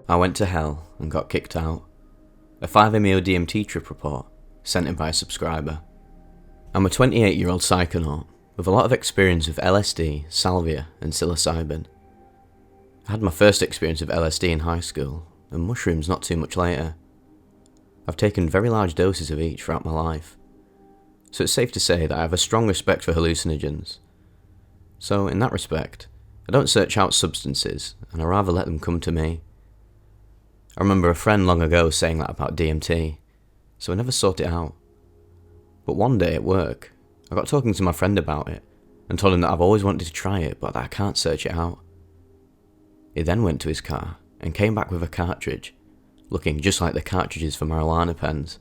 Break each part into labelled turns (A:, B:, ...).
A: I went to hell and got kicked out. A 5-MeO DMT trip report, sent in by a subscriber. I'm a 28-year-old psychonaut with a lot of experience with LSD, salvia and psilocybin. I had my first experience of LSD in high school, and mushrooms not too much later. I've taken very large doses of each throughout my life, so it's safe to say that I have a strong respect for hallucinogens. So in that respect, I don't search out substances, and I rather let them come to me. I remember a friend long ago saying that about DMT, so I never sought it out. But one day at work, I got talking to my friend about it, and told him that I've always wanted to try it, but that I can't search it out. He then went to his car, and came back with a cartridge, looking just like the cartridges for marijuana pens,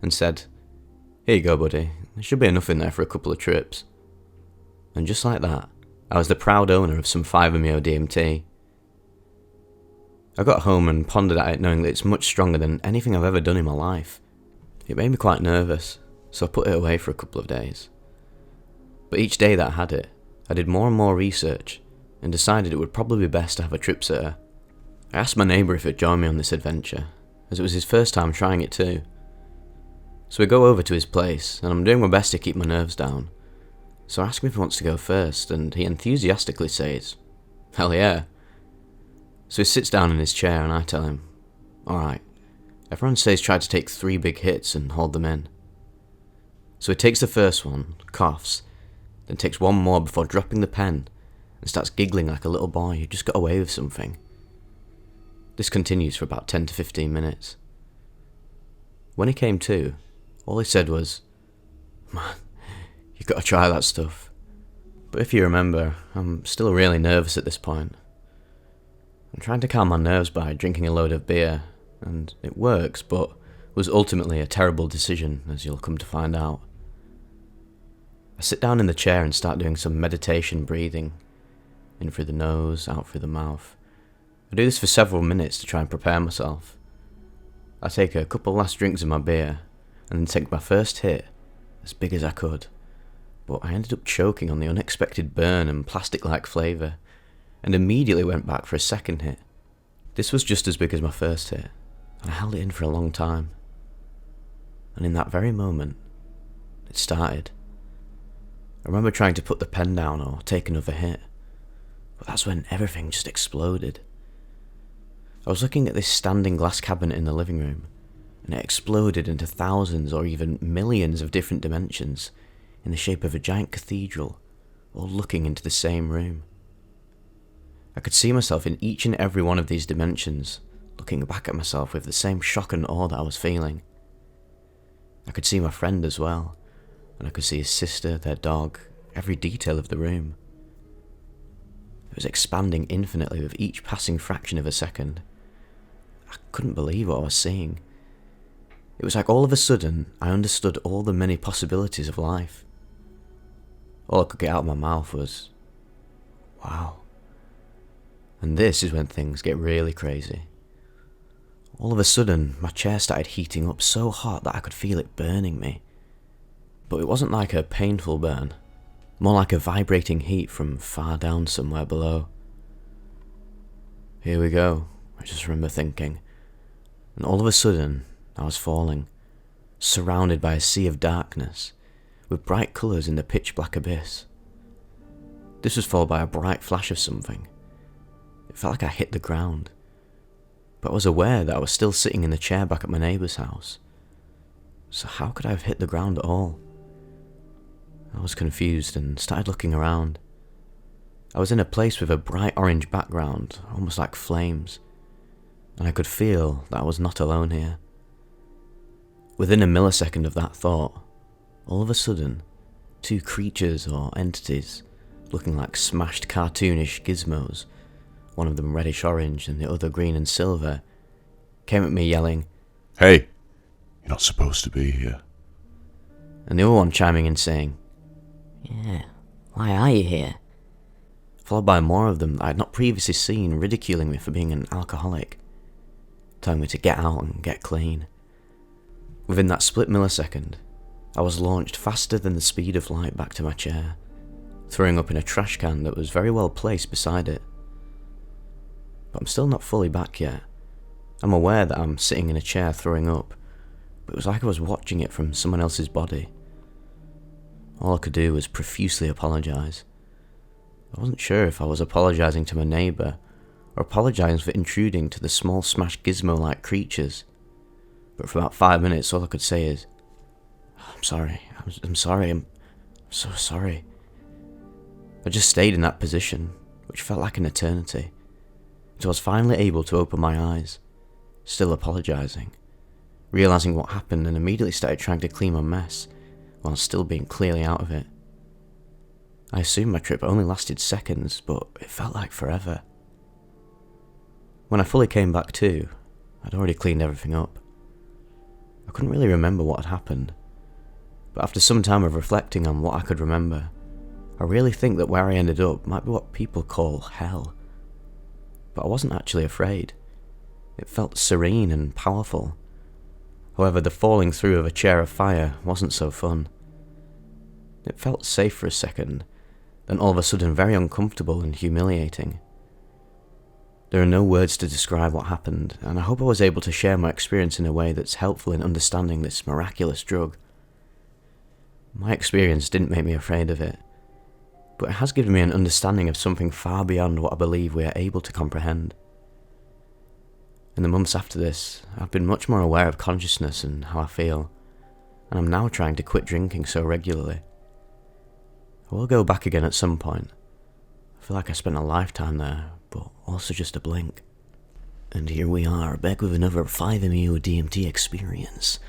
A: and said, "Here you go buddy, there should be enough in there for a couple of trips." And just like that, I was the proud owner of some 5-MeO DMT. I got home and pondered at it, knowing that it's much stronger than anything I've ever done in my life. It made me quite nervous, so I put it away for a couple of days. But each day that I had it, I did more and more research, and decided it would probably be best to have a trip sitter. I asked my neighbour if he'd join me on this adventure, as it was his first time trying it too. So we go over to his place, and I'm doing my best to keep my nerves down. So I ask him if he wants to go first, and he enthusiastically says, "Hell yeah." So he sits down in his chair and I tell him, "Alright, everyone says try to take 3 big hits and hold them in." So he takes the first one, coughs, then takes one more before dropping the pen and starts giggling like a little boy who just got away with something. This continues for about 10 to 15 minutes. When he came to, all he said was, "Man, you gotta try that stuff." But if you remember, I'm still really nervous at this point. I'm trying to calm my nerves by drinking a load of beer, and it works, but was ultimately a terrible decision, as you'll come to find out. I sit down in the chair and start doing some meditation breathing, in through the nose, out through the mouth. I do this for several minutes to try and prepare myself. I take a couple last drinks of my beer, and then take my first hit, as big as I could, but I ended up choking on the unexpected burn and plastic-like flavour, and immediately went back for a second hit. This was just as big as my first hit, and I held it in for a long time. And in that very moment, it started. I remember trying to put the pen down or take another hit, but that's when everything just exploded. I was looking at this standing glass cabinet in the living room, and it exploded into thousands or even millions of different dimensions in the shape of a giant cathedral, all looking into the same room. I could see myself in each and every one of these dimensions, looking back at myself with the same shock and awe that I was feeling. I could see my friend as well, and I could see his sister, their dog, every detail of the room. It was expanding infinitely with each passing fraction of a second. I couldn't believe what I was seeing. It was like all of a sudden I understood all the many possibilities of life. All I could get out of my mouth was, "Wow." And this is when things get really crazy. All of a sudden, my chair started heating up so hot that I could feel it burning me. But it wasn't like a painful burn, more like a vibrating heat from far down somewhere below. "Here we go," I just remember thinking. And all of a sudden, I was falling, surrounded by a sea of darkness, with bright colours in the pitch black abyss. This was followed by a bright flash of something. It felt like I hit the ground, but I was aware that I was still sitting in the chair back at my neighbour's house. So how could I have hit the ground at all? I was confused and started looking around. I was in a place with a bright orange background, almost like flames, and I could feel that I was not alone here. Within a millisecond of that thought, all of a sudden, 2 creatures or entities, looking like smashed cartoonish gizmos, one of them reddish-orange and the other green and silver, came at me yelling,
B: "Hey, you're not supposed to be here."
A: And the other one chiming in saying,
C: "Yeah, why are you here?"
A: Followed by more of them that I had not previously seen ridiculing me for being an alcoholic, telling me to get out and get clean. Within that split millisecond, I was launched faster than the speed of light back to my chair, throwing up in a trash can that was very well placed beside it. But I'm still not fully back yet, I'm aware that I'm sitting in a chair throwing up, but it was like I was watching it from someone else's body. All I could do was profusely apologise. I wasn't sure if I was apologising to my neighbour, or apologising for intruding to the small smashed gizmo-like creatures. But for about 5 minutes all I could say is, I'm sorry, I'm sorry, I'm so sorry. I just stayed in that position, which felt like an eternity, until I was finally able to open my eyes, still apologising, realising what happened and immediately started trying to clean my mess, while still being clearly out of it. I assumed my trip only lasted seconds, but it felt like forever. When I fully came back to, I'd already cleaned everything up. I couldn't really remember what had happened, but after some time of reflecting on what I could remember, I really think that where I ended up might be what people call hell. But I wasn't actually afraid. It felt serene and powerful. However, the falling through of a chair of fire wasn't so fun. It felt safe for a second, then all of a sudden very uncomfortable and humiliating. There are no words to describe what happened, and I hope I was able to share my experience in a way that's helpful in understanding this miraculous drug. My experience didn't make me afraid of it, but it has given me an understanding of something far beyond what I believe we are able to comprehend. In the months after this, I've been much more aware of consciousness and how I feel, and I'm now trying to quit drinking so regularly. I will go back again at some point. I feel like I spent a lifetime there, but also just a blink. And here we are, back with another 5-MeO DMT experience.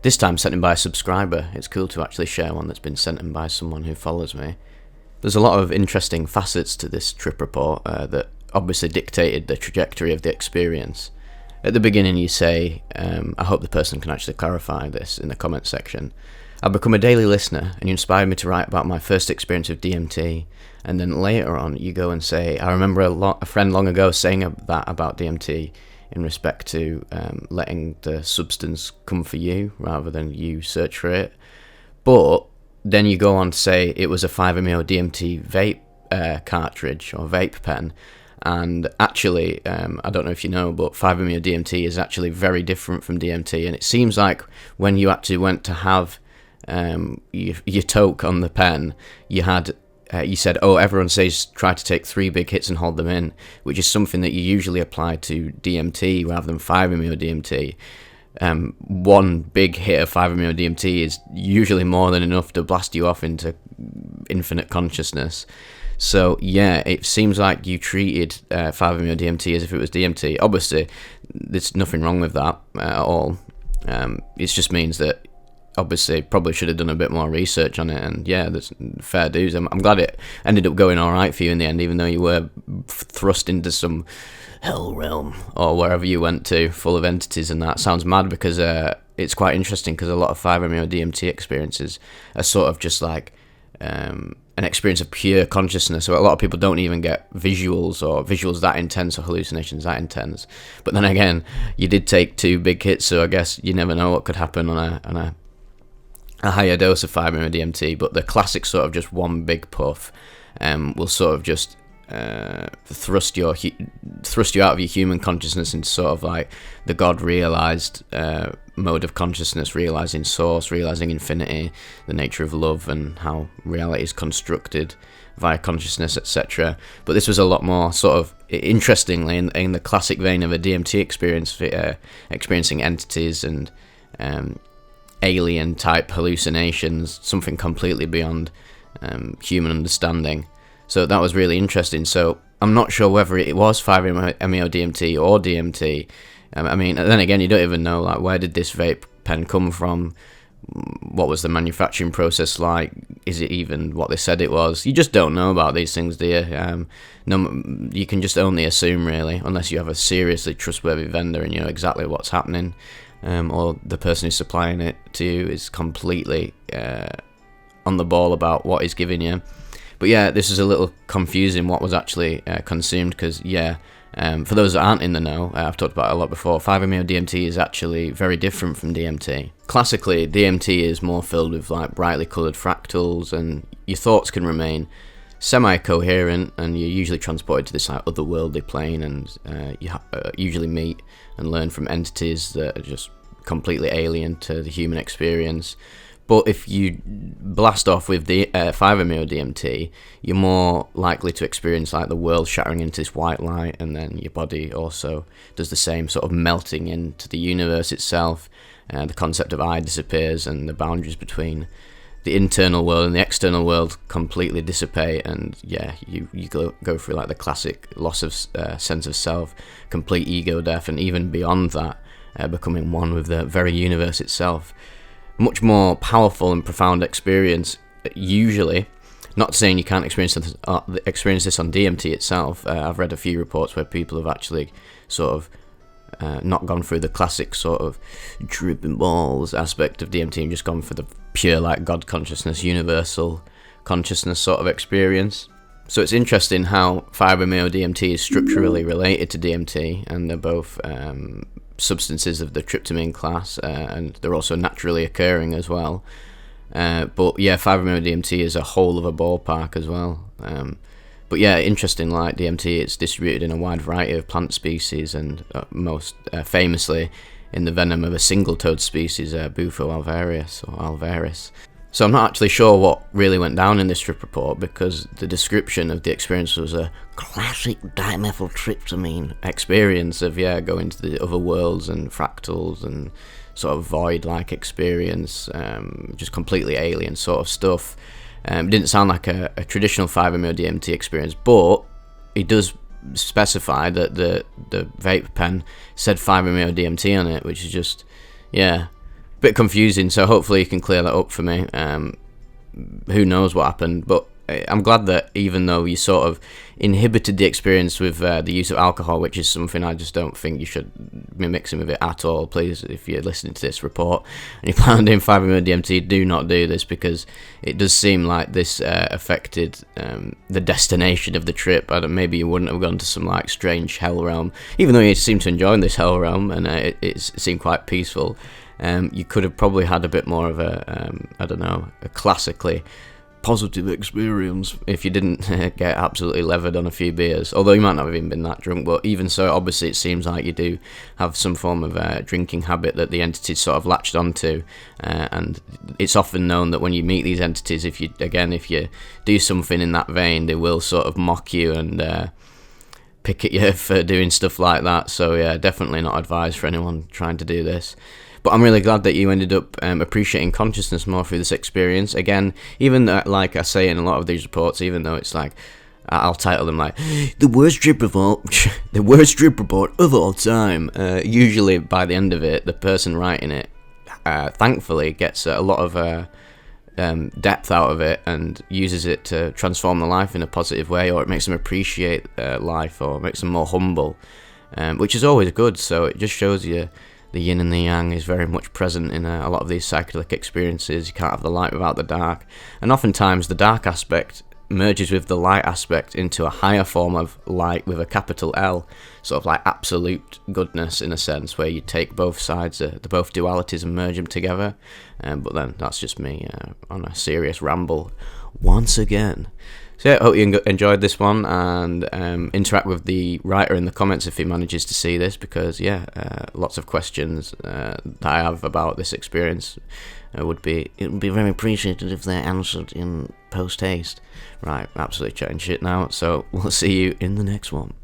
A: This time sent in by a subscriber. It's cool to actually share one that's been sent in by someone who follows me. There's a lot of interesting facets to this trip report that obviously dictated the trajectory of the experience. At the beginning you say, I hope the person can actually clarify this in the comments section. I've become a daily listener and you inspired me to write about my first experience of DMT, and then later on you go and say, I remember a friend long ago saying that about DMT in respect to letting the substance come for you rather than you search for it. But then you go on to say it was a 5-MeO DMT vape cartridge or vape pen. And actually, I don't know if you know, but 5-MeO DMT is actually very different from DMT. And it seems like when you actually went to have your toke on the pen, you said, oh, everyone says try to take 3 big hits and hold them in, which is something that you usually apply to DMT rather than 5-MeO DMT. One big hit of 5-MeO DMT is usually more than enough to blast you off into infinite consciousness. So yeah, it seems like you treated 5-MeO DMT as if it was DMT. Obviously, there's nothing wrong with that at all. It just means that obviously probably should have done a bit more research on it, and yeah, there's fair dues. I'm glad it ended up going alright for you in the end, even though you were thrust into some hell realm or wherever you went to, full of entities, and that sounds mad because it's quite interesting because a lot of 5-MeO DMT experiences are sort of just like an experience of pure consciousness. So a lot of people don't even get visuals that intense or hallucinations that intense. But then again, you did take 2 big hits, so I guess you never know what could happen on a higher dose of 5-MeO DMT. But the classic sort of just one big puff will sort of just thrust you out of your human consciousness into sort of like the God realized mode of consciousness, realizing source, realizing infinity, the nature of love, and how reality is constructed via consciousness, etc. But this was a lot more sort of interestingly in the classic vein of a DMT experience, experiencing entities and alien type hallucinations, something completely beyond human understanding. So that was really interesting. So I'm not sure whether it was 5-MeO DMT or DMT. I mean, then again, you don't even know, like, where did this vape pen come from? What was the manufacturing process like? Is it even what they said it was? You just don't know about these things, do you? No, you can just only assume, really, unless you have a seriously trustworthy vendor and you know exactly what's happening, or the person who's supplying it to you is completely on the ball about what he's giving you. But yeah, this is a little confusing what was actually consumed, because yeah, for those that aren't in the know, I've talked about it a lot before, 5-MeO DMT is actually very different from DMT. Classically, DMT is more filled with like brightly coloured fractals, and your thoughts can remain semi-coherent, and you're usually transported to this like otherworldly plane, and you usually meet and learn from entities that are just completely alien to the human experience. But if you blast off with the 5-MeO DMT, you're more likely to experience like the world shattering into this white light, and then your body also does the same, sort of melting into the universe itself. The concept of I disappears, and the boundaries between the internal world and the external world completely dissipate, and yeah, you go through like the classic loss of sense of self, complete ego death, and even beyond that, becoming one with the very universe itself. Much more powerful and profound experience, usually. Not saying you can't experience this on DMT itself. I've read a few reports where people have actually sort of not gone through the classic sort of tripping balls aspect of DMT and just gone for the pure like God consciousness, universal consciousness sort of experience. So it's interesting how 5-MeO DMT is structurally related to DMT, and they're both substances of the tryptamine class, and they're also naturally occurring as well. But yeah, 5-MeO DMT is a whole of a ballpark as well. But yeah, interesting, like DMT, it's distributed in a wide variety of plant species, and most famously in the venom of a single-toed species, Bufo alvarius or alvaris. So I'm not actually sure what really went down in this trip report, because the description of the experience was a classic dimethyltryptamine experience of, yeah, going to the other worlds and fractals and sort of void-like experience, just completely alien sort of stuff. It didn't sound like a traditional 5-MeO DMT experience, but it does specify that the vape pen said 5-MeO DMT on it, which is just, yeah, a bit confusing. So hopefully you can clear that up for me. Who knows what happened, but I'm glad that even though you sort of inhibited the experience with the use of alcohol, which is something I just don't think you should be mixing with it at all. Please, if you're listening to this report and you plan on doing 5-MeO DMT, do not do this, because it does seem like this affected the destination of the trip. Maybe you wouldn't have gone to some like strange hell realm, even though you seem to enjoy this hell realm, and it seemed quite peaceful. You could have probably had a bit more of a classically positive experience if you didn't get absolutely levered on a few beers, although you might not have even been that drunk. But even so, obviously it seems like you do have some form of drinking habit that the entities sort of latched onto, and it's often known that when you meet these entities, if you do something in that vein, they will sort of mock you and pick at you for doing stuff like that. So yeah, definitely not advised for anyone trying to do this. But I'm really glad that you ended up appreciating consciousness more through this experience. Again, even like I say in a lot of these reports, even though it's like, I'll title them like the worst trip report of all time. Usually by the end of it, the person writing it, thankfully, gets a lot of depth out of it and uses it to transform their life in a positive way, or it makes them appreciate life, or makes them more humble, which is always good. So it just shows you the yin and the yang is very much present in a lot of these psychedelic experiences. You can't have the light without the dark, and oftentimes the dark aspect merges with the light aspect into a higher form of light with a capital L, sort of like absolute goodness in a sense, where you take both sides, both dualities, and merge them together. But then that's just me on a serious ramble once again. So yeah, I hope you enjoyed this one, and interact with the writer in the comments if he manages to see this, because yeah, lots of questions that I have about this experience it would be very appreciated if they're answered in post haste. Right, absolutely chatting shit now, so we'll see you in the next one.